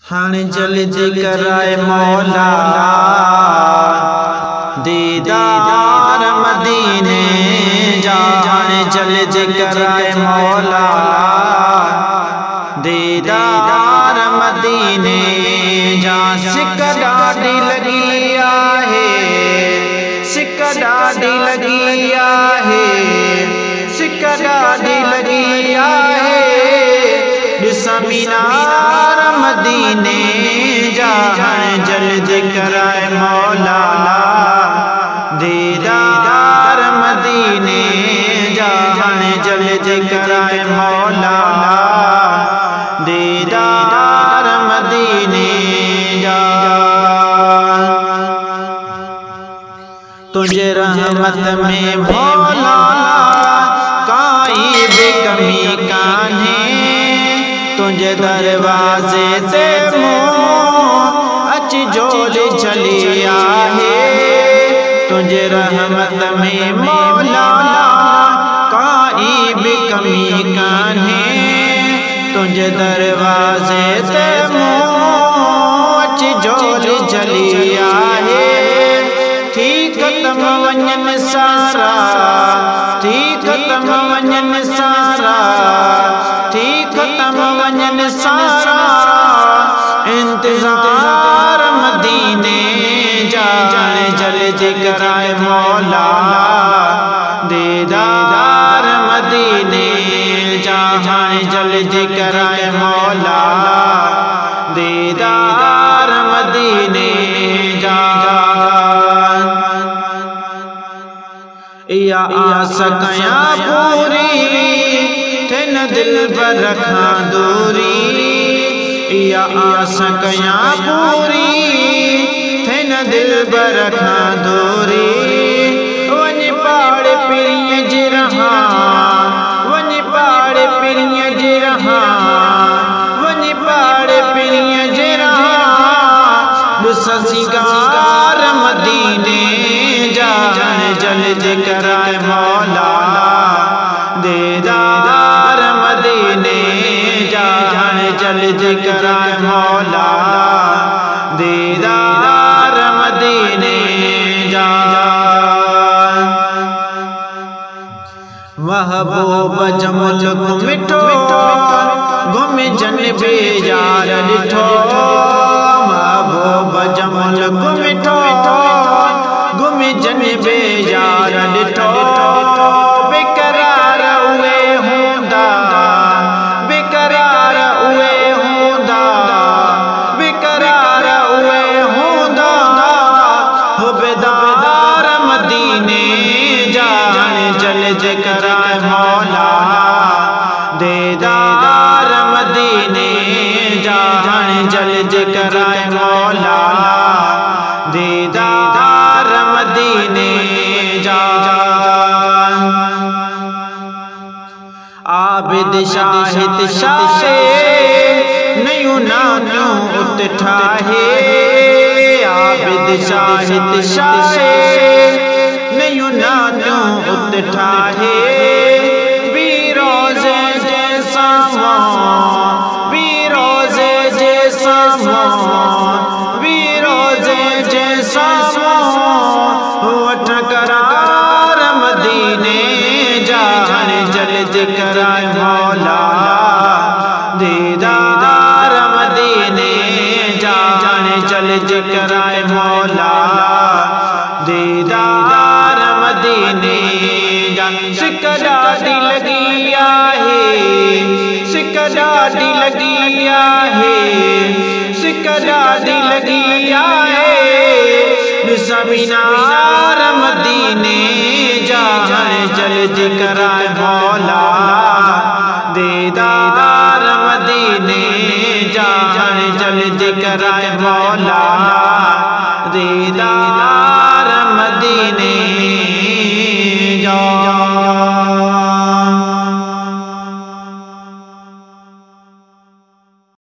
हण जल्दी कराए मौला दीदार मदीने जा। हण जल्दी कराए मौला दीदार मदीने जा। सिक डाडी लगी आहे, सिक डाडी लगी आहे, सिक डाडी लगी आहे। ॾिसां मीनार मदीने जा। हण जल्दी कराए मौला दीदार मदीने जा। हण जल्दी कराए मौला दीदार मदीने जा। तुझे रहमत में मौला काई भी कमी कान्हे। तुझे दरवाजे से अच जोली चली आहे। तुझे रहमत में मौला काई भी कमी कान्हे। तुझे दरवाजे से अच जोली चली आहे। थी खत्म वञन सारा, थी खत्म वञन सारा, थी खत्म वञन सारा। इंतजार मदीने जा। हण जल्दी कराए मौला दीदार मदीने जा। हण जल्दी कराए मौला दीदार मदीने जा। या आस कया पूरी थिन दिल पर रखा दूरी। या आस कया पूरी थिन दिल पर रखा दूरी। वञ पाड़ पिरिय जिरहा, वञ पाड़ पिरिय जिरहा, वञ पाड़ पिरिय जिरहा। ॾिस सिंगार मदीने जा। हण जल्दी कराए मौला दीदार मदीने जा। हण जल्दी कराए मौला दीदार मदीने जा। महबूब जमुल मिठो घुम जन बेजार ॾिठो। महबूब जमुल मिठो घुम जन बेजार ॾिठो। बेकरार उहे हूंदा, बेकरार उहे हूंदा, बेकरार उहे हूंदा। हुबेदार मदीने जा। हण जल्दी कराए मौला दीदार मदीने जा। हण जल्दी कराए मौला दीदार मदीने जा। आबिद शाहिद शाहे नयूं नानियूं उत ठाहे। आबिद शाहिद शाहे नयूं नानियूं उत ठाहे। बीरोज़े जे साम्हूं, बीरोज़े जे साम्हूं, बीरोज़े जे साम्हूं। वठ करार मदीने जा। हण जल्दी कराए मौला दीदार मदीने जा। हण जल्दी कराए मौला दीदार मदीने जा। सिक डाडी लगी आहे, सिक डाडी लगी आहे, सिक डाडी लगी आहे। ॾिसां मीनार मदीने जा। हण जल्दी कराए मौला दीदार मदीने जा। हण जल्दी कराए मौला दीदार